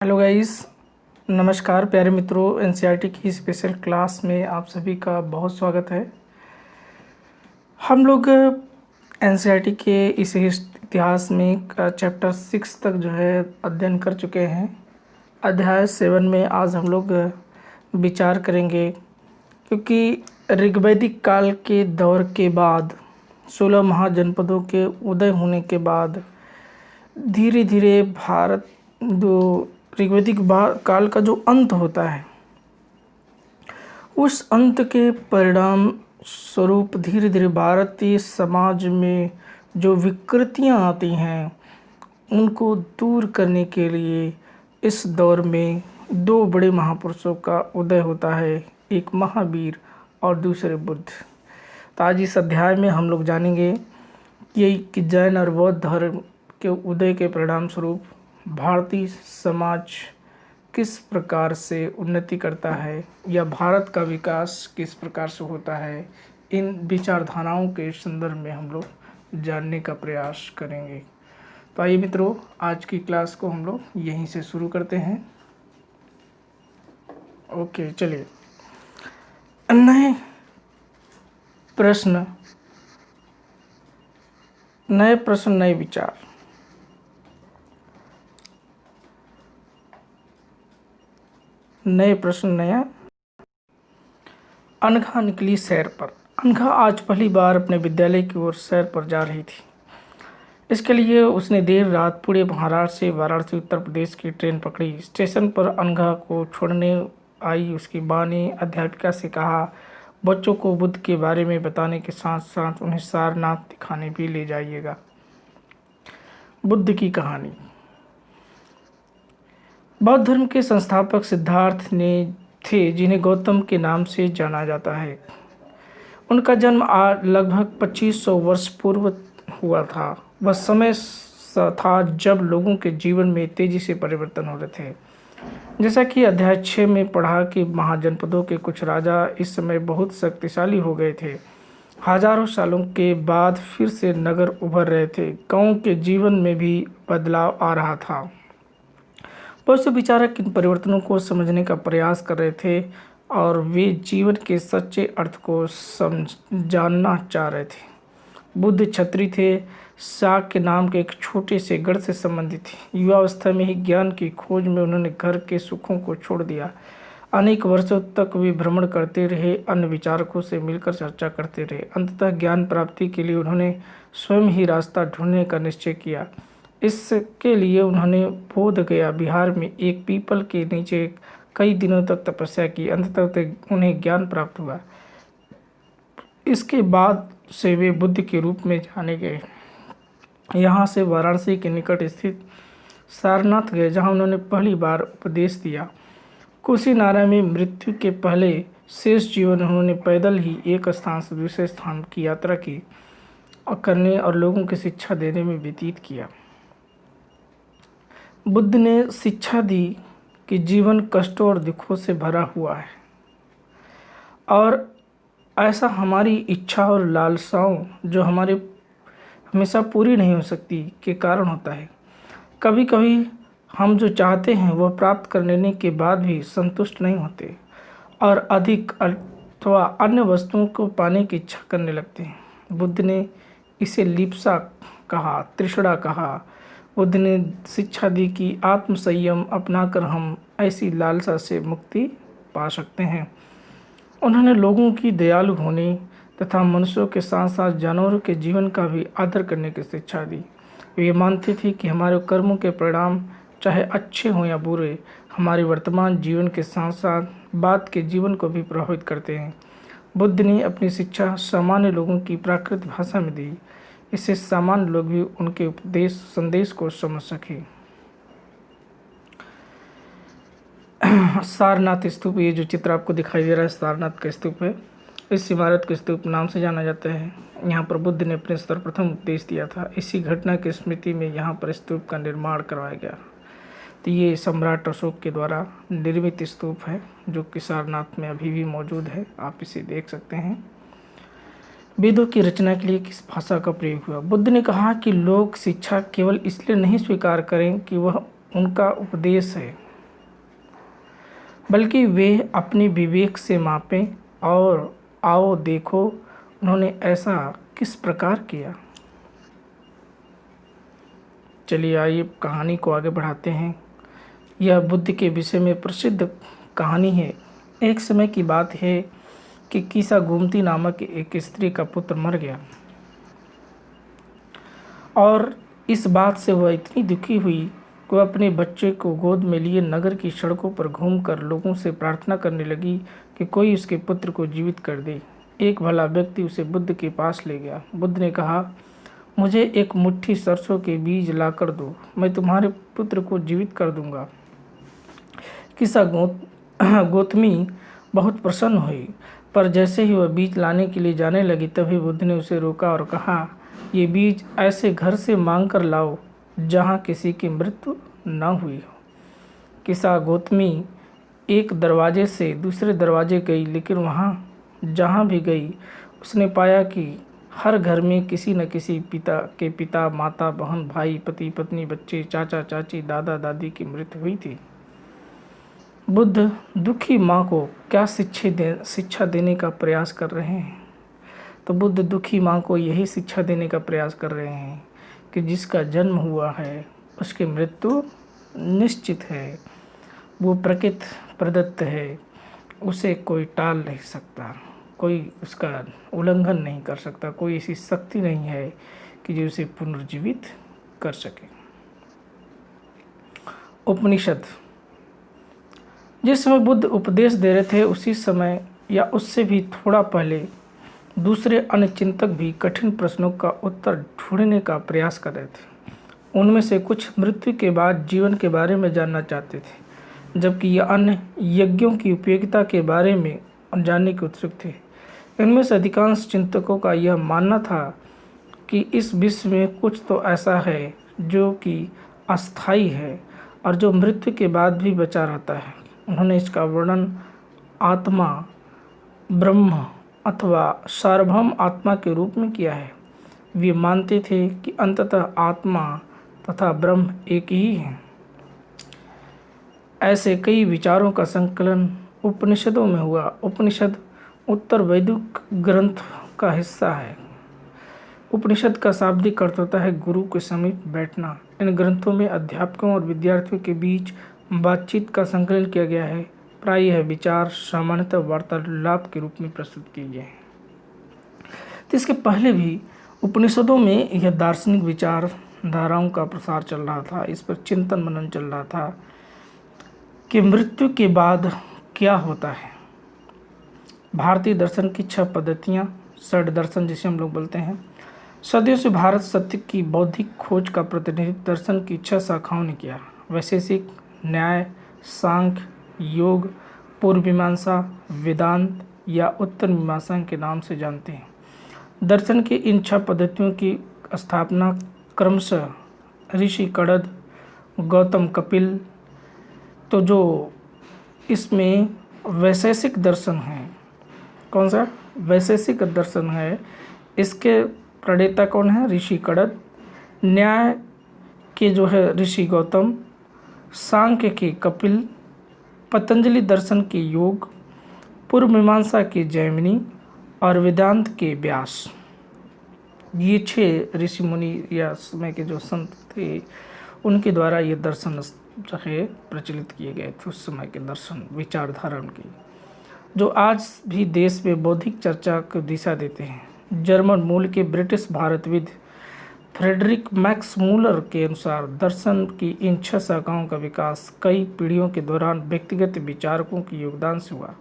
Hello guys, नमस्कार प्यारे मित्रों। एनसीईआरटी की स्पेशल क्लास में आप सभी का बहुत स्वागत है। हम लोग एनसीईआरटी के इस इतिहास में चैप्टर 6 तक जो है अध्ययन कर चुके हैं। अध्याय 7 में आज हम लोग विचार करेंगे, क्योंकि ऋग्वैदिक काल के दौर के बाद 16 महाजनपदों के उदय होने के बाद धीरे धीरे भारत जो ऋग्वैदिक काल का जो अंत होता है, उस अंत के परिणाम स्वरूप धीरे धीरे भारतीय समाज में जो विकृतियां आती हैं उनको दूर करने के लिए इस दौर में दो बड़े महापुरुषों का उदय होता है, एक महावीर और दूसरे बुद्ध। तो आज इस अध्याय में हम लोग जानेंगे कि जैन और बौद्ध धर्म के उदय के परिणाम स्वरूप भारतीय समाज किस प्रकार से उन्नति करता है या भारत का विकास किस प्रकार से होता है। इन विचारधाराओं के संदर्भ में हम लोग जानने का प्रयास करेंगे। तो आइए मित्रों, आज की क्लास को हम लोग यहीं से शुरू करते हैं। ओके, चलिए। नए प्रश्न नए विचार। नए प्रश्न नया। अनघा निकली सैर पर। अनघा आज पहली बार अपने विद्यालय की ओर सैर पर जा रही थी। इसके लिए उसने देर रात पुणे महाराष्ट्र से वाराणसी उत्तर प्रदेश की ट्रेन पकड़ी। स्टेशन पर अनघा को छोड़ने आई उसकी माँ ने अध्यापिका से कहा, बच्चों को बुद्ध के बारे में बताने के साथ साथ उन्हें सारनाथ दिखाने भी ले जाइएगा। बुद्ध की कहानी। बौद्ध धर्म के संस्थापक सिद्धार्थ ने थे, जिन्हें गौतम के नाम से जाना जाता है। उनका जन्म लगभग 2500 वर्ष पूर्व हुआ था। वह समय था जब लोगों के जीवन में तेजी से परिवर्तन हो रहे थे। जैसा कि अध्याय 6 में पढ़ा कि महाजनपदों के कुछ राजा इस समय बहुत शक्तिशाली हो गए थे। हजारों सालों के बाद फिर से नगर उभर रहे थे। गाँव के जीवन में भी बदलाव आ रहा था। बहुत से विचारक इन परिवर्तनों को समझने का प्रयास कर रहे थे और वे जीवन के सच्चे अर्थ को जानना चाह रहे थे। बुद्ध क्षत्रिय थे। शाक्य नाम के एक छोटे से गढ़ से संबंधित थे। युवावस्था में ही ज्ञान की खोज में उन्होंने घर के सुखों को छोड़ दिया। अनेक वर्षों तक वे भ्रमण करते रहे, अन्य विचारकों से मिलकर चर्चा करते रहे। अंततः ज्ञान प्राप्ति के लिए उन्होंने स्वयं ही रास्ता ढूंढने का निश्चय किया। इसके लिए उन्होंने बोध गया बिहार में एक पीपल के नीचे कई दिनों तक तपस्या की। अंततः उन्हें ज्ञान प्राप्त हुआ। इसके बाद से वे बुद्ध के रूप में जाने गए। यहाँ से वाराणसी के निकट स्थित सारनाथ गए, जहाँ उन्होंने पहली बार उपदेश दिया। कुशीनारा में मृत्यु के पहले शेष जीवन उन्होंने पैदल ही एक स्थान से दूसरे स्थान की यात्रा की और करने और लोगों की शिक्षा देने में व्यतीत किया। बुद्ध ने शिक्षा दी कि जीवन कष्टों और दुखों से भरा हुआ है और ऐसा हमारी इच्छा और लालसाओं जो हमारे हमेशा पूरी नहीं हो सकती के कारण होता है। कभी कभी हम जो चाहते हैं वह प्राप्त कर लेने के बाद भी संतुष्ट नहीं होते और अधिक अथवा अन्य वस्तुओं को पाने की इच्छा करने लगते हैं। बुद्ध ने इसे लिप्सा कहा, तृष्णा कहा। बुद्ध ने शिक्षा दी कि आत्मसंयम अपनाकर हम ऐसी लालसा से मुक्ति पा सकते हैं। उन्होंने लोगों की दयालु होने तथा मनुष्यों के साथ साथ जानवरों के जीवन का भी आदर करने की शिक्षा दी। वे मानते थे कि हमारे कर्मों के परिणाम चाहे अच्छे हों या बुरे, हमारे वर्तमान जीवन के साथ साथ बाद के जीवन को भी प्रभावित करते हैं। बुद्ध ने अपनी शिक्षा सामान्य लोगों की प्राकृत भाषा में दी, इससे सामान्य लोग भी उनके उपदेश संदेश को समझ सके। सारनाथ स्तूप, ये जो चित्र आपको दिखाई दे रहा है सारनाथ का स्तूप है। इस इमारत को स्तूप नाम से जाना जाता है। यहाँ पर बुद्ध ने अपने सर्वप्रथम उपदेश दिया था। इसी घटना की स्मृति में यहाँ पर स्तूप का निर्माण करवाया गया। तो ये सम्राट अशोक के द्वारा निर्मित स्तूप है जो कि सारनाथ में अभी भी मौजूद है। आप इसे देख सकते हैं। वेदों की रचना के लिए किस भाषा का प्रयोग हुआ? बुद्ध ने कहा कि लोग शिक्षा केवल इसलिए नहीं स्वीकार करें कि वह उनका उपदेश है, बल्कि वे अपने विवेक से मापें और आओ देखो उन्होंने ऐसा किस प्रकार किया। चलिए आइए कहानी को आगे बढ़ाते हैं। यह बुद्ध के विषय में प्रसिद्ध कहानी है। एक समय की बात है कि कीसा गोमती नामक एक स्त्री का पुत्र मर गया और इस बात से वह इतनी दुखी हुई कि वह अपने बच्चे को गोद में लिए नगर की सड़कों पर घूमकर लोगों से प्रार्थना करने लगी कि कोई उसके पुत्र को जीवित कर दे। एक भला व्यक्ति उसे बुद्ध के पास ले गया। बुद्ध ने कहा, मुझे एक मुट्ठी सरसों के बीज ला कर दो, मैं तुम्हारे पुत्र को जीवित कर दूंगा। किसा गौतमी बहुत प्रसन्न हुई, पर जैसे ही वह बीज लाने के लिए जाने लगी तभी बुद्ध ने उसे रोका और कहा, ये बीज ऐसे घर से मांग कर लाओ जहाँ किसी की मृत्यु न हुई हो। किसा गौतमी एक दरवाजे से दूसरे दरवाजे गई, लेकिन वहाँ जहाँ भी गई उसने पाया कि हर घर में किसी न किसी पिता माता बहन भाई पति पत्नी बच्चे चाचा चाची दादा दादी की मृत्यु हुई थी। बुद्ध दुखी माँ को क्या शिक्षा देने का प्रयास कर रहे हैं? तो बुद्ध दुखी माँ को यही शिक्षा देने का प्रयास कर रहे हैं कि जिसका जन्म हुआ है उसकी मृत्यु निश्चित है, वो प्रकृति प्रदत्त है, उसे कोई टाल नहीं सकता, कोई उसका उल्लंघन नहीं कर सकता, कोई ऐसी शक्ति नहीं है कि जो उसे पुनर्जीवित कर सके। उपनिषद। जिस समय बुद्ध उपदेश दे रहे थे उसी समय या उससे भी थोड़ा पहले दूसरे अन्य चिंतक भी कठिन प्रश्नों का उत्तर ढूंढने का प्रयास कर रहे थे। उनमें से कुछ मृत्यु के बाद जीवन के बारे में जानना चाहते थे, जबकि यह अन्य यज्ञों की उपयोगिता के बारे में जानने के उत्सुक थे। इनमें से अधिकांश चिंतकों का यह मानना था कि इस विश्व में कुछ तो ऐसा है जो कि अस्थायी है और जो मृत्यु के बाद भी बचा रहता है। उन्होंने इसका वर्णन आत्मा, ब्रह्म अथवा सार्वभौम आत्मा के रूप में किया है। वे मानते थे कि अंततः आत्मा तथा ब्रह्म एक ही है। ऐसे कई विचारों का संकलन उपनिषदों में हुआ। उपनिषद उत्तर वैदिक ग्रंथ का हिस्सा है। उपनिषद का शाब्दिक अर्थ होता है गुरु के समीप बैठना। इन ग्रंथों में अध्यापकों और विद्यार्थियों के बीच बातचीत का संकलन किया गया है। प्राय यह विचार सामान्यतः वार्तालाप के रूप में प्रस्तुत किए गए हैं। तो इसके पहले भी उपनिषदों में यह दार्शनिक विचारधाराओं का प्रसार चल रहा था। इस पर चिंतन मनन चल रहा था कि मृत्यु के बाद क्या होता है। भारतीय दर्शन की 6 पद्धतियाँ, षड दर्शन जिसे हम लोग बोलते हैं, सदियों से भारत सत्य की बौद्धिक खोज का प्रतिनिधित्व दर्शन की 6 शाखाओं ने किया। वैशेषिक, न्याय, सांख्य, योग, पूर्व मीमांसा, वेदांत या उत्तर मीमांसा के नाम से जानते हैं। दर्शन की इन 6 पद्धतियों की स्थापना क्रमशः ऋषि कड़द, गौतम कपिल, तो जो इसमें वैशेषिक दर्शन है, कौन सा वैशेषिक दर्शन है, इसके प्रणेता कौन है? ऋषि कड़द। न्याय के जो है ऋषि गौतम, सांख्य के कपिल, पतंजलि दर्शन के योग, पूर्व मीमांसा के जैमिनी और वेदांत के व्यास। ये 6 ऋषि मुनि या समय के जो संत थे उनके द्वारा ये दर्शन जो है प्रचलित किए गए थे। उस समय के दर्शन विचारधारा उनकी जो आज भी देश में बौद्धिक चर्चा को दिशा देते हैं। जर्मन मूल के ब्रिटिश भारतविद फ्रेडरिक मैक्स मूलर के अनुसार दर्शन की इन 6 शाखाओं का विकास कई पीढ़ियों के दौरान व्यक्तिगत विचारकों के योगदान से हुआ।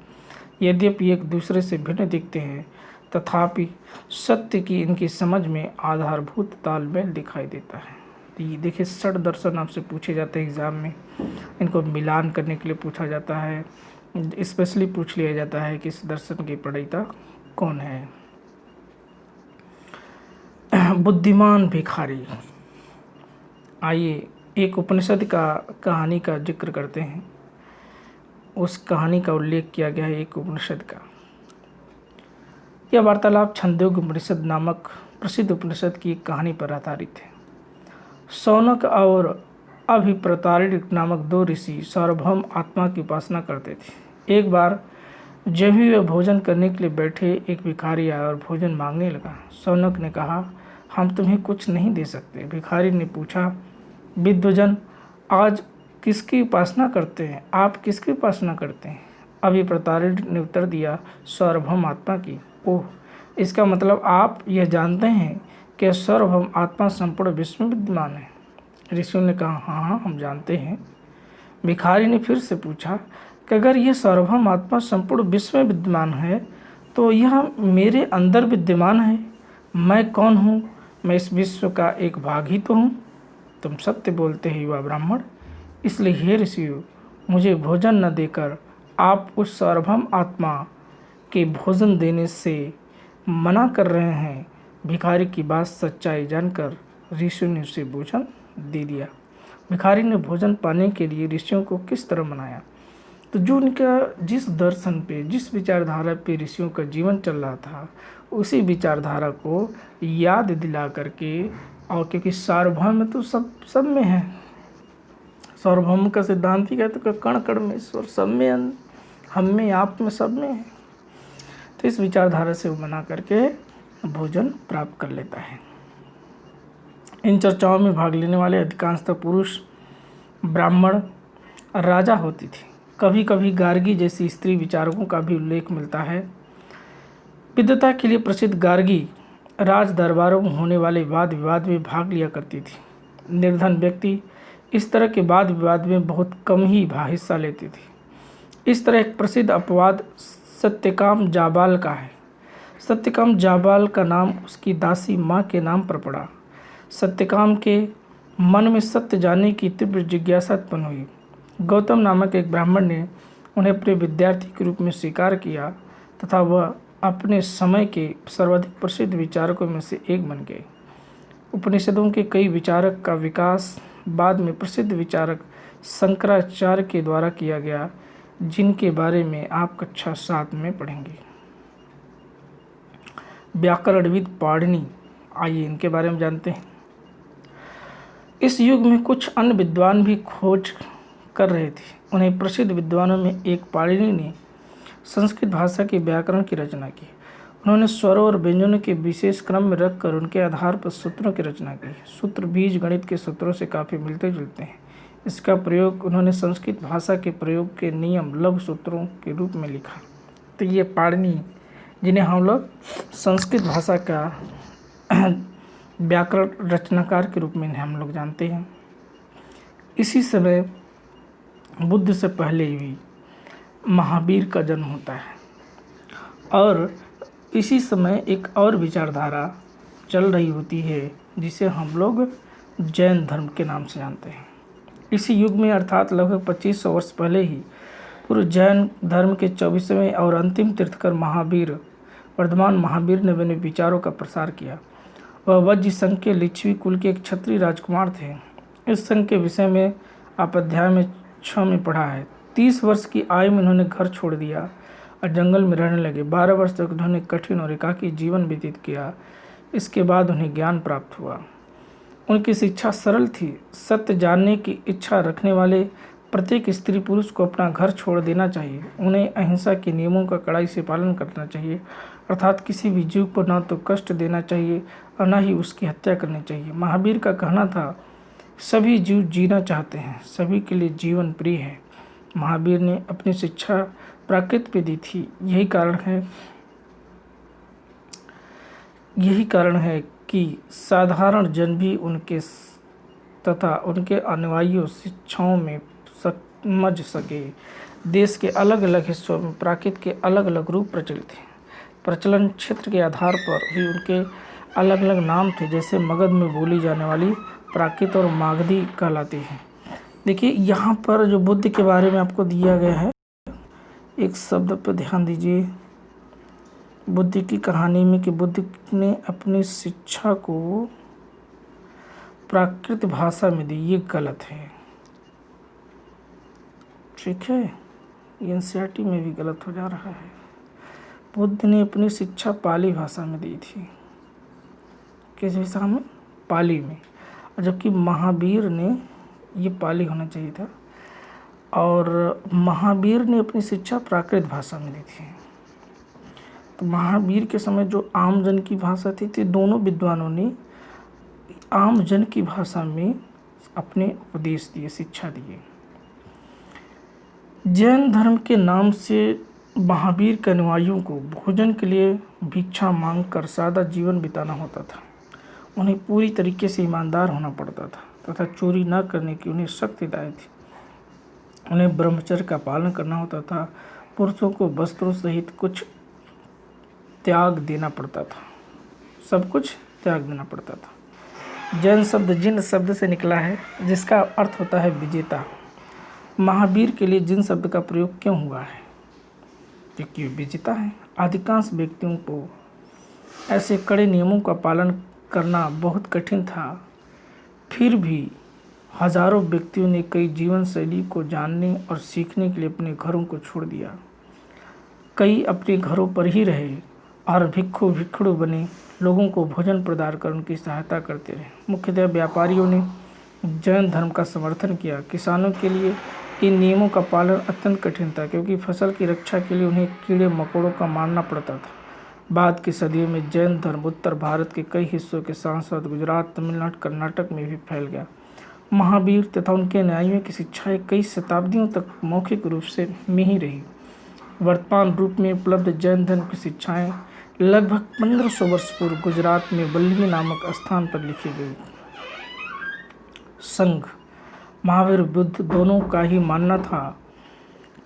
यद्यपि एक दूसरे से भिन्न दिखते हैं तथापि सत्य की इनकी समझ में आधारभूत तालमेल दिखाई देता है। तो ये देखिए, षड दर्शन आपसे पूछे जाते हैं एग्ज़ाम में, इनको मिलान करने के लिए पूछा जाता है। स्पेशली पूछ लिया जाता है कि इस दर्शन की प्रणेता कौन है। बुद्धिमान भिखारी। आइए एक उपनिषद का कहानी का जिक्र करते हैं। उस कहानी का उल्लेख किया गया है एक उपनिषद का। यह वार्तालाप छंदोग्य उपनिषद नामक प्रसिद्ध उपनिषद की एक कहानी पर आधारित है। शौनक और अभिप्रतारिक नामक 2 ऋषि सार्वभौम आत्मा की उपासना करते थे। एक बार जब ही वे भोजन करने के लिए बैठे, एक भिखारी आया और भोजन मांगने लगा। शौनक ने कहा, हम तुम्हें कुछ नहीं दे सकते। भिखारी ने पूछा, विद्वजन, आज किसकी उपासना करते हैं? आप किसकी उपासना करते हैं? अभिप्रतारिक ने उत्तर दिया, सार्वभौम आत्मा की। ओह, इसका मतलब आप यह जानते हैं कि सार्वभौम आत्मा संपूर्ण विश्व में विद्यमान है। ऋषियों ने कहा, हाँ हाँ, हम जानते हैं। भिखारी ने फिर से पूछा कि अगर यह सार्वभौम आत्मा संपूर्ण विश्व में विद्यमान है तो यह मेरे अंदर विद्यमान है। मैं कौन हूँ? मैं इस विश्व का एक भाग ही तो हूँ। तुम सत्य बोलते हो युवा ब्राह्मण, इसलिए हे ऋषियों, मुझे भोजन न देकर आप उस सार्वभौम आत्मा के भोजन देने से मना कर रहे हैं। भिखारी की बात सच्चाई जानकर ऋषियों ने उसे भोजन दे दिया। भिखारी ने भोजन पाने के लिए ऋषियों को किस तरह मनाया? तो जो उनका जिस दर्शन पे, जिस विचारधारा पे ऋषियों का जीवन चल रहा था, उसी विचारधारा को याद दिला करके, और क्योंकि सार्वभौम में तो सब में है, सार्वभौम का सिद्धांत ही कहते हैं कण कण में ईश्वर, सब में, हम में, आप में, सब में है। तो इस विचारधारा से वो बना करके भोजन प्राप्त कर लेता है। इन चर्चाओं में भाग लेने वाले अधिकांशतः पुरुष, ब्राह्मण, राजा होती थी। कभी कभी गार्गी जैसी स्त्री विचारकों का भी उल्लेख मिलता है। विद्वता के लिए प्रसिद्ध गार्गी राज दरबारों में होने वाले वाद विवाद में भाग लिया करती थी। निर्धन व्यक्ति इस तरह के वाद विवाद में बहुत कम ही हिस्सा लेती थी। इस तरह एक प्रसिद्ध अपवाद सत्यकाम जाबाल का है। सत्यकाम जाबाल का नाम उसकी दासी माँ के नाम पर पड़ा। सत्यकाम के मन में सत्य जानने की तीव्र जिज्ञासा उत्पन्न हुई। गौतम नामक एक ब्राह्मण ने उन्हें अपने विद्यार्थी के रूप में स्वीकार किया तथा वह अपने समय के सर्वाधिक प्रसिद्ध विचारकों में से एक बन गए। उपनिषदों के कई विचारक का विकास बाद में प्रसिद्ध विचारक शंकराचार्य के द्वारा किया गया, जिनके बारे में आप कक्षा 7 में पढ़ेंगे। व्याकरणविद पाणिनि, आइए इनके बारे में जानते हैं। इस युग में कुछ अन्य विद्वान भी खोज कर रहे थे। उन्हें प्रसिद्ध विद्वानों में एक पाणिनि ने संस्कृत भाषा के व्याकरण की रचना की। उन्होंने स्वरों और व्यंजनों के विशेष क्रम में रखकर उनके आधार पर सूत्रों की रचना की। सूत्र बीज गणित के सूत्रों से काफ़ी मिलते जुलते हैं। इसका प्रयोग उन्होंने संस्कृत भाषा के प्रयोग के नियम लघु सूत्रों के रूप में लिखा। तो ये पाणिनि, जिन्हें हम लोग संस्कृत भाषा का व्याकरण रचनाकार के रूप में हम लोग जानते हैं। इसी समय बुद्ध से पहले भी महावीर का जन्म होता है और इसी समय एक और विचारधारा चल रही होती है जिसे हम लोग जैन धर्म के नाम से जानते हैं। इसी युग में अर्थात लगभग 2500 वर्ष पहले ही पूर्व जैन धर्म के 24वें और अंतिम तीर्थकर महावीर, वर्धमान महावीर ने अपने विचारों का प्रसार किया। वह वज्र संघ के लिच्छवी कुल के एक क्षत्रिय राजकुमार थे। इस संघ के विषय में आप अध्याय में 6 में पढ़ा है। 30 वर्ष की आयु में उन्होंने घर छोड़ दिया और जंगल में रहने लगे। 12 वर्ष तक उन्होंने कठिन और एकाकी जीवन व्यतीत किया। इसके बाद उन्हें ज्ञान प्राप्त हुआ। उनकी शिक्षा सरल थी। सत्य जानने की इच्छा रखने वाले प्रत्येक स्त्री पुरुष को अपना घर छोड़ देना चाहिए। उन्हें अहिंसा के नियमों का कड़ाई से पालन करना चाहिए, अर्थात किसी भी जीव को ना तो कष्ट देना चाहिए और ना ही उसकी हत्या करनी चाहिए। महावीर का कहना था, सभी जीव जीना चाहते हैं, सभी के लिए जीवन प्रिय है। महावीर ने अपनी शिक्षा प्राकृत पे दी थी। यही कारण है कि साधारण जन भी उनके तथा उनके अनुयायियों शिक्षाओं में समझ सके। देश के अलग अलग हिस्सों में प्राकृत के अलग अलग रूप प्रचलित हैं। प्रचलन क्षेत्र के आधार पर ही उनके अलग अलग नाम थे, जैसे मगध में बोली जाने वाली प्राकृत और मागधी कहलाती है। देखिए यहाँ पर जो बुद्ध के बारे में आपको दिया गया है, एक शब्द पर ध्यान दीजिए। बुद्ध की कहानी में कि बुद्ध ने अपनी शिक्षा को प्राकृत भाषा में दी, ये गलत है। ठीक है, एनसीईआरटी में भी गलत हो जा रहा है। बुद्ध ने अपनी शिक्षा पाली भाषा में दी थी। किस भाषा में? पाली में। जबकि महावीर ने ये पाली होना चाहिए था। और महावीर ने अपनी शिक्षा प्राकृत भाषा में दी थी। तो महावीर के समय जो आम जन की भाषा थी दोनों विद्वानों ने आम जन की भाषा में अपने उपदेश दिए, शिक्षा दिए। जैन धर्म के नाम से महावीर के अनुयायियों को भोजन के लिए भिक्षा मांग कर सादा जीवन बिताना होता था। उन्हें पूरी तरीके से ईमानदार होना पड़ता था तथा चोरी न करने की उन्हें सख्त हिदायत थी। उन्हें ब्रह्मचर्य का पालन करना होता था। पुरुषों को वस्त्रों सहित कुछ त्याग देना पड़ता था, सब कुछ त्याग देना पड़ता था। जैन शब्द जिन शब्द से निकला है, जिसका अर्थ होता है विजेता। महावीर के लिए जिन शब्द का प्रयोग क्यों हुआ है? क्योंकि वे विजेता हैं। अधिकांश व्यक्तियों को ऐसे कड़े नियमों का पालन करना बहुत कठिन था, फिर भी हजारों व्यक्तियों ने कई जीवन शैली को जानने और सीखने के लिए अपने घरों को छोड़ दिया। कई अपने घरों पर ही रहे और भिक्षुक बने, लोगों को भोजन प्रदान कर उनकी सहायता करते रहे। मुख्यतः व्यापारियों ने जैन धर्म का समर्थन किया। किसानों के लिए इन नियमों का पालन अत्यंत कठिन था, क्योंकि फसल की रक्षा के लिए उन्हें कीड़े मकोड़ों का मारना पड़ता था। बाद की सदियों में जैन धर्म उत्तर भारत के कई हिस्सों के साथ साथ गुजरात, तमिलनाडु, कर्नाटक में भी फैल गया। महावीर तथा उनके अनुयायियों की शिक्षाएं कई शताब्दियों तक मौखिक रूप से में ही रही। वर्तमान रूप में उपलब्ध जैन धर्म की शिक्षाएं लगभग 1500 वर्ष पूर्व गुजरात में वल्लभी नामक स्थान पर लिखी गई। संघ। महावीर बुद्ध दोनों का ही मानना था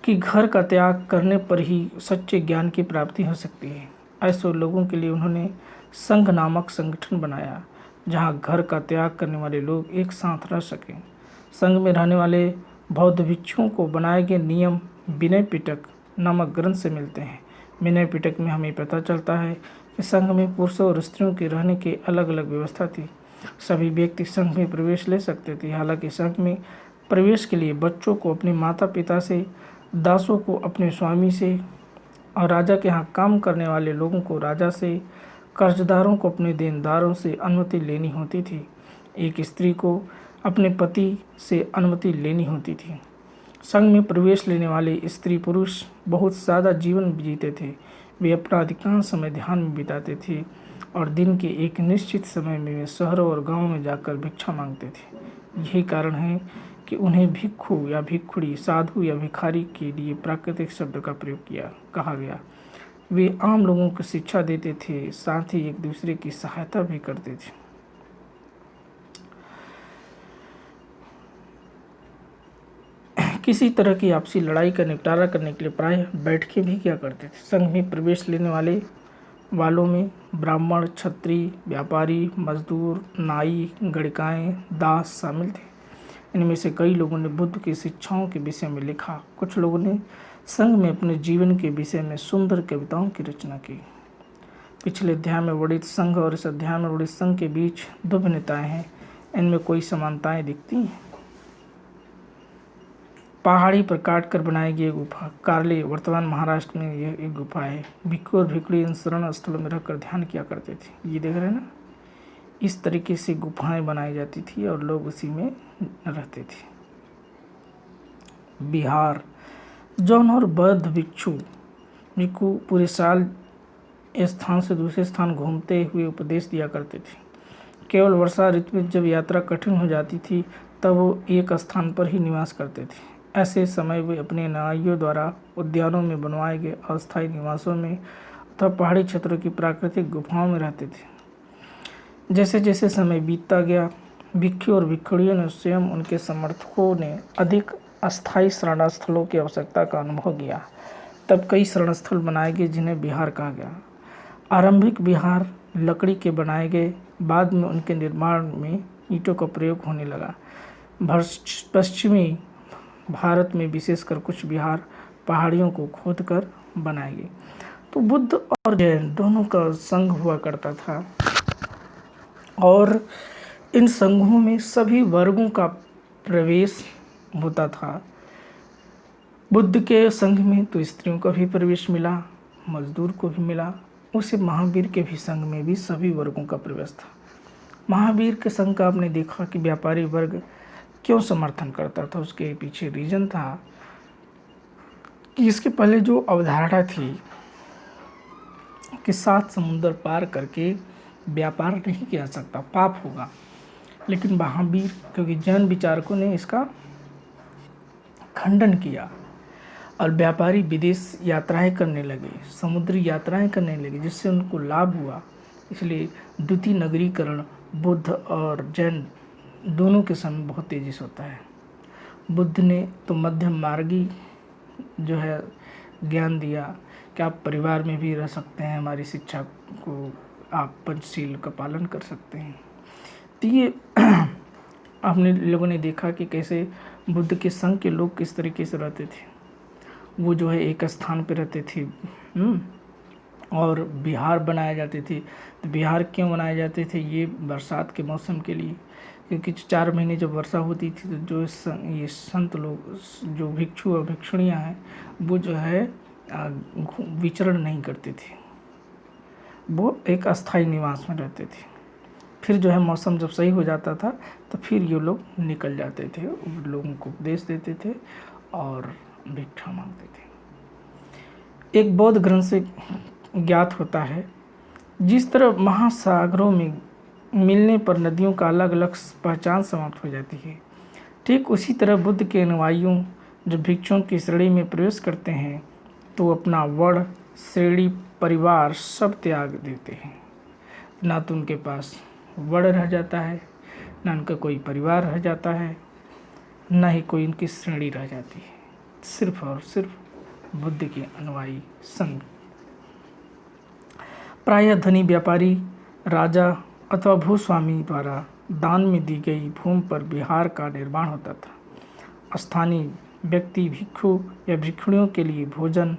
कि घर का त्याग करने पर ही सच्चे ज्ञान की प्राप्ति हो सकती है। ऐसे लोगों के लिए उन्होंने संघ नामक संगठन बनाया, जहां घर का त्याग करने वाले लोग एक साथ रह सकें। संघ में रहने वाले बौद्ध भिक्षुओं को बनाए गए नियम विनय पिटक नामक ग्रंथ से मिलते हैं। विनय पिटक में हमें पता चलता है कि संघ में पुरुषों और स्त्रियों के रहने की अलग अलग व्यवस्था थी। सभी व्यक्ति संघ में प्रवेश ले सकते थे। हालांकि संघ में प्रवेश के लिए बच्चों को अपने माता पिता से, दासों को अपने स्वामी से और राजा के यहाँ काम करने वाले लोगों को राजा से, कर्जदारों को अपने देनदारों से अनुमति लेनी होती थी। एक स्त्री को अपने पति से अनुमति लेनी होती थी। संघ में प्रवेश लेने वाले स्त्री पुरुष बहुत ज़्यादा जीवन जीते थे। वे अपना अधिकांश समय ध्यान में बिताते थे और दिन के एक निश्चित समय में वे शहरों और गांवों में जाकर भिक्षा मांगते थे। यही कारण है कि उन्हें भिक्षु या भिक्षुड़ी, साधु या भिखारी के लिए प्राकृतिक शब्द का प्रयोग कहा गया। वे आम लोगों को शिक्षा देते थे, साथ ही एक दूसरे की सहायता भी करते थे। किसी तरह की आपसी लड़ाई का निपटारा करने के लिए प्रायः बैठकें भी किया करते थे। संघ में प्रवेश लेने वालों में ब्राह्मण, क्षत्रिय, व्यापारी, मजदूर, नाई, गणिकाएँ, दास शामिल थे। इनमें से कई लोगों ने बुद्ध की शिक्षाओं के विषय में लिखा। कुछ लोगों ने संघ में अपने जीवन के विषय में सुंदर कविताओं की रचना की। पिछले अध्याय में वर्णित संघ और इस अध्याय में वर्णित संघ के बीच दो भिन्नताएं हैं। इनमें कोई समानताएं दिखती हैं। पहाड़ी पर काट कर बनाई गई गुफा कार्ले, वर्तमान महाराष्ट्र में यह एक गुफा है। भिक्षु और भिक्षुणी इन शरण स्थलों में रहकर ध्यान किया करते थे। ये देख रहे हैं ना, इस तरीके से गुफाएं बनाई जाती थी और लोग उसी में रहते थे। बिहार। जौन और बौद्ध भिक्षु पूरे साल एक स्थान से दूसरे स्थान घूमते हुए उपदेश दिया करते थे। केवल वर्षा ऋतु में जब यात्रा कठिन हो जाती थी तब वो एक स्थान पर ही निवास करते थे। ऐसे समय वे अपने अनुयायियों द्वारा उद्यानों में बनवाए गए अस्थायी निवासों में अथवा पहाड़ी क्षेत्रों की प्राकृतिक गुफाओं में रहते थे। जैसे जैसे समय बीतता गया, भिक्षु और भिक्षुणियों ने स्वयं उनके समर्थकों ने अधिक अस्थायी शरणस्थलों की आवश्यकता का अनुभव किया। तब कई शरणस्थल बनाए गए जिन्हें विहार कहा गया। आरंभिक विहार लकड़ी के बनाए गए, बाद में उनके निर्माण में ईंटों का प्रयोग होने लगा। पश्चिमी भारत में विशेषकर कुछ विहार पहाड़ियों को खोदकर बनाए गए। तो बुद्ध और जैन दोनों का संघ हुआ करता था और इन संघों में सभी वर्गों का प्रवेश होता था। बुद्ध के संघ में तो स्त्रियों का भी प्रवेश मिला, मजदूर को भी मिला। उसे महावीर के भी संघ में भी सभी वर्गों का प्रवेश था। महावीर के संघ का आपने देखा कि व्यापारी वर्ग क्यों समर्थन करता था? उसके पीछे रीज़न था कि इसके पहले जो अवधारणा थी कि 7 समुंदर पार करके व्यापार नहीं किया सकता, पाप होगा। लेकिन महावीर, क्योंकि जैन विचारकों ने इसका खंडन किया और व्यापारी विदेश यात्राएं करने लगे, समुद्री यात्राएं करने लगे, जिससे उनको लाभ हुआ। इसलिए द्वितीय नगरीकरण बुद्ध और जैन दोनों के समय बहुत तेज़ी से होता है। बुद्ध ने तो मध्यम मार्गी जो है ज्ञान दिया कि आप परिवार में भी रह सकते हैं, हमारी शिक्षा को आप पंचशील का पालन कर सकते हैं। तो ये आपने लोगों ने देखा कि कैसे बुद्ध के संग के लोग किस तरीके से रहते थे। वो जो है एक स्थान पे रहते थे और विहार बनाए जाते थे। तो विहार क्यों बनाए जाते थे? ये बरसात के मौसम के लिए, क्योंकि 4 महीने जब वर्षा होती थी तो जो ये संत लोग, जो भिक्षु और भिक्षुणियाँ हैं, वो जो है विचरण नहीं करते थे, वो एक अस्थायी निवास में रहते थे। फिर जो है मौसम जब सही हो जाता था तो फिर ये लोग निकल जाते थे, लोगों को उपदेश देते थे और भिक्षा मांगते थे। एक बौद्ध ग्रंथ से ज्ञात होता है, जिस तरह महासागरों में मिलने पर नदियों का अलग अलग पहचान समाप्त हो जाती है, ठीक उसी तरह बुद्ध के अनुयायियों जब भिक्षुओं की श्रेणी में प्रवेश करते हैं तो अपना वर्ण, श्रेणी, परिवार सब त्याग देते हैं। ना तो उनके पास वर्ण रह जाता है, ना उनका कोई परिवार रह जाता है, ना ही कोई उनकी श्रेणी रह जाती है। सिर्फ और सिर्फ बुद्ध के अनुयायी संघ। प्रायः धनी व्यापारी, राजा अथवा भूस्वामी द्वारा दान में दी गई भूमि पर विहार का निर्माण होता था। स्थानीय व्यक्ति भिक्षु या भिक्षुणियों के लिए भोजन,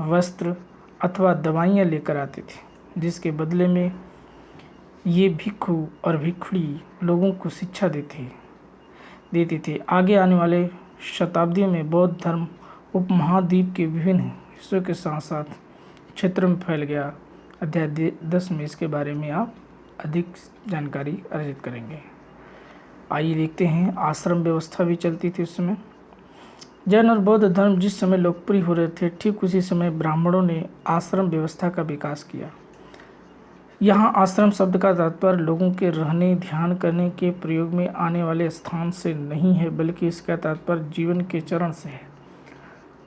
वस्त्र अथवा दवाइयाँ लेकर आते थे, जिसके बदले में ये भिक्षु और भिक्षुणी लोगों को शिक्षा देते थे। आगे आने वाले शताब्दियों में बौद्ध धर्म उपमहाद्वीप के विभिन्न हिस्सों के साथ साथ क्षेत्र में फैल गया। अध्याय 10 में इसके बारे में आप अधिक जानकारी अर्जित करेंगे। आइए देखते हैं। आश्रम व्यवस्था भी चलती थी उस समय। जैन और बौद्ध धर्म जिस समय लोकप्रिय हो रहे थे, ठीक उसी समय ब्राह्मणों ने आश्रम व्यवस्था का विकास किया। यहाँ आश्रम शब्द का तात्पर्य लोगों के रहने, ध्यान करने के प्रयोग में आने वाले स्थान से नहीं है, बल्कि इसका तात्पर्य जीवन के चरण से है।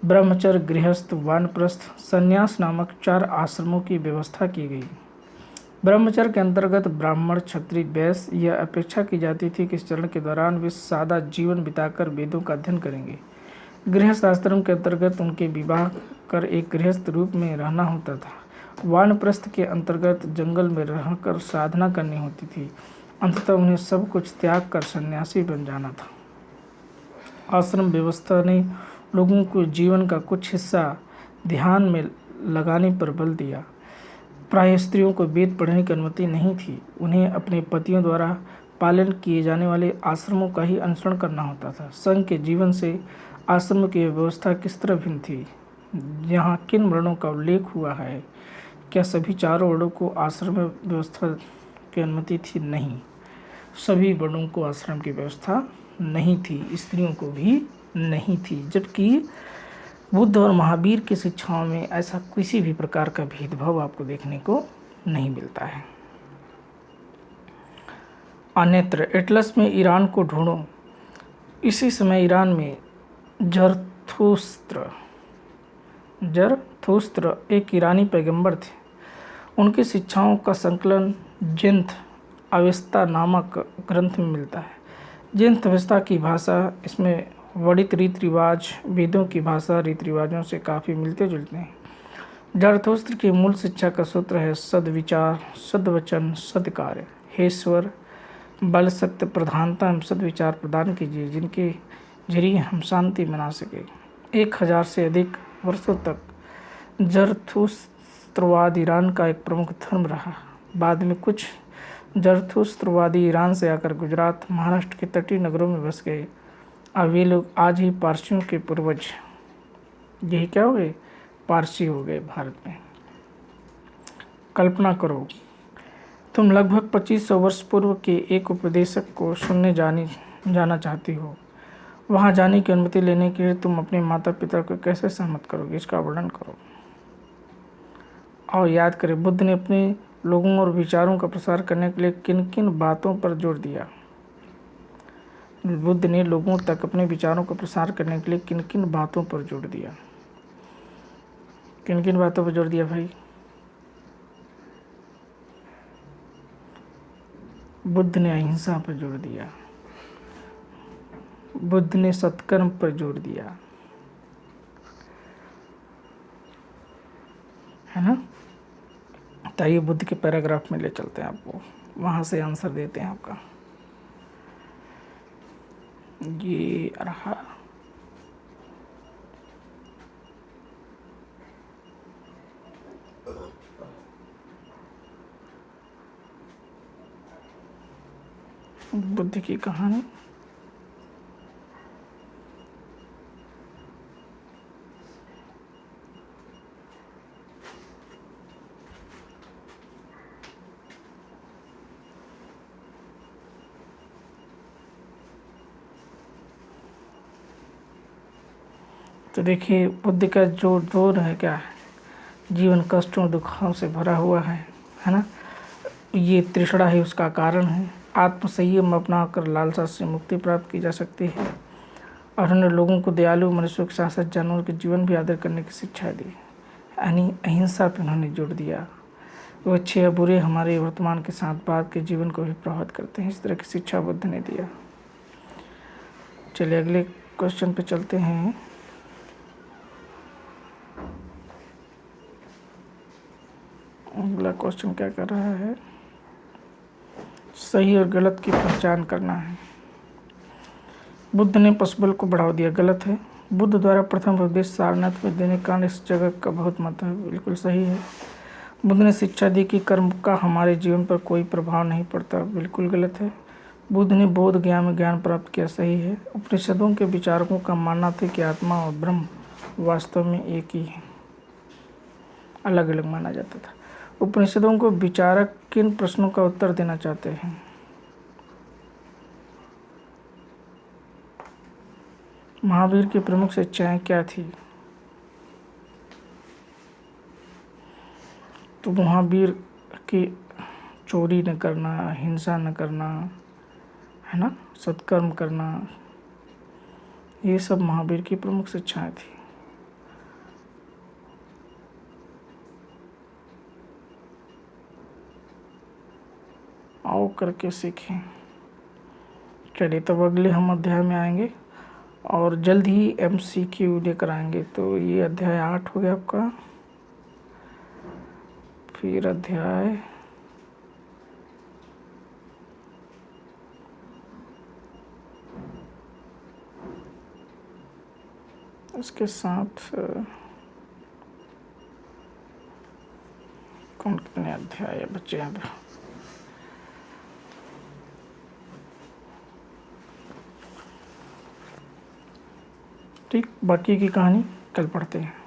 ब्रह्मचर्य, गृहस्थ, वानप्रस्थ, संन्यास नामक 4 आश्रमों की व्यवस्था की गई। ब्रह्मचर्य के अंतर्गत ब्राह्मण, क्षत्रिय, वैश्य यह अपेक्षा की जाती थी कि इस चरण के दौरान वे सादा जीवन बिताकर वेदों का अध्ययन करेंगे। गृहस्थ आश्रम के अंतर्गत उनके विवाह कर एक गृहस्थ रूप में रहना होता था। वानप्रस्थ के अंतर्गत जंगल में रहकर साधना करनी होती थी। अंततः उन्हें सब कुछ त्याग कर सन्यासी बन जाना था। आश्रम व्यवस्था ने लोगों को जीवन का कुछ हिस्सा ध्यान में लगाने पर बल दिया। प्रायः स्त्रियों को वेद पढ़ने की अनुमति नहीं थी। उन्हें अपने पतियों द्वारा पालन किए जाने वाले आश्रमों का ही अनुसरण करना होता था। संघ के जीवन से आश्रम की व्यवस्था किस तरह भिन्न थी? यहाँ किन वर्णों का उल्लेख हुआ है? क्या सभी 4 वर्णों को आश्रम व्यवस्था की अनुमति थी? नहीं, सभी वर्णों को आश्रम की व्यवस्था नहीं थी, स्त्रियों को भी नहीं थी। जबकि बुद्ध और महावीर की शिक्षाओं में ऐसा किसी भी प्रकार का भेदभाव आपको देखने को नहीं मिलता है। अन्यत्र एटलस में ईरान को ढूंढो। इसी समय ईरान में जरथुस्त्र एक ईरानी पैगंबर थे। उनकी शिक्षाओं का संकलन जिन्थ अवेस्ता नामक ग्रंथ में मिलता है। जिन्थ अवेस्ता की भाषा, इसमें वर्णित रीति रिवाज वेदों की भाषा रीति रिवाजों से काफ़ी मिलते जुलते हैं। जरथुस्त्र की मूल शिक्षा का सूत्र है सद्विचार, सद्वचन, सद्कार्य। हे ईश्वर, बल, सत्य, प्रधानता एवं सद्विचार प्रदान कीजिए, जिनके जरिए हम शांति बना सके। 1000 से अधिक वर्षों तक जरथुस्त्रवाद ईरान का एक प्रमुख धर्म रहा। बाद में कुछ जरथुस्त्रवादी ईरान से आकर गुजरात, महाराष्ट्र के तटीय नगरों में बस गए। अब वे लोग आज ही पारसियों के पूर्वज, यही क्या हो गए? पारसी हो गए भारत में। कल्पना करो, तुम लगभग 2500 वर्ष पूर्व के एक उपदेशक को सुनने जाना चाहती हो, वहाँ जाने की अनुमति लेने के लिए तुम अपने माता पिता को कैसे सहमत करोगे, इसका वर्णन करो। और याद करें, बुद्ध ने अपने लोगों और विचारों का प्रसार करने के लिए किन किन बातों पर जोर दिया। बुद्ध ने लोगों तक अपने विचारों का प्रसार करने के लिए किन किन बातों पर जोर दिया? किन किन बातों पर जोर दिया भाई? बुद्ध ने अहिंसा पर जोर दिया, बुद्ध ने सत्कर्म पर जोर दिया, है ना। तो आइए बुद्ध के पैराग्राफ में ले चलते हैं आपको, वहाँ से आंसर देते हैं आपका। ये रहा। बुद्ध की कहानी। तो देखिए, बुद्ध का जो दौर है क्या है, जीवन कष्टों दुखों से भरा हुआ है ना। ये तृष्णा ही उसका कारण है। आत्मसंयम अपनाकर लालसा से मुक्ति प्राप्त की जा सकती है। और उन्होंने लोगों को दयालु मनुष्यों के साथ साथ जानवरों के जीवन भी आदर करने की शिक्षा दी, यानी अहिंसा पर उन्होंने जोड़ दिया। वो अच्छे या बुरे हमारे वर्तमान के साथ बाद के जीवन को भी प्रभावित करते हैं, इस तरह की शिक्षा बुद्ध ने दिया। चलिए अगले क्वेश्चन पे चलते हैं। अगला क्वेश्चन क्या कर रहा है? सही और गलत की पहचान करना है। बुद्ध ने पशुबल को बढ़ावा दिया, गलत है। बुद्ध द्वारा प्रथम उपदेश सारनाथ में देने का कारण इस जगह का बहुत महत्व है, बिल्कुल सही है। बुद्ध ने शिक्षा दी कि कर्म का हमारे जीवन पर कोई प्रभाव नहीं पड़ता, बिल्कुल गलत है। बुद्ध ने बौद्ध ज्ञान में ज्ञान प्राप्त किया, सही है। उपनिषदों के विचारकों का मानना था कि आत्मा और ब्रह्म वास्तव में एक ही है, अलग अलग माना जाता था। उपनिषदों को विचारक किन प्रश्नों का उत्तर देना चाहते हैं? महावीर की प्रमुख शिक्षाएं क्या थी? तो महावीर की चोरी न करना, हिंसा न करना, है ना, सत्कर्म करना, ये सब महावीर की प्रमुख शिक्षाएं थी। आओ करके सीखें। चलिए तब अगले हम अध्याय में आएंगे और जल्द ही MCQ लेकर आएंगे। तो ये अध्याय 8 हो गया आपका। फिर अध्याय इसके साथ कौन कितने अध्याय बच्चे हैं? ठीक, बाकी की कहानी कल पढ़ते हैं।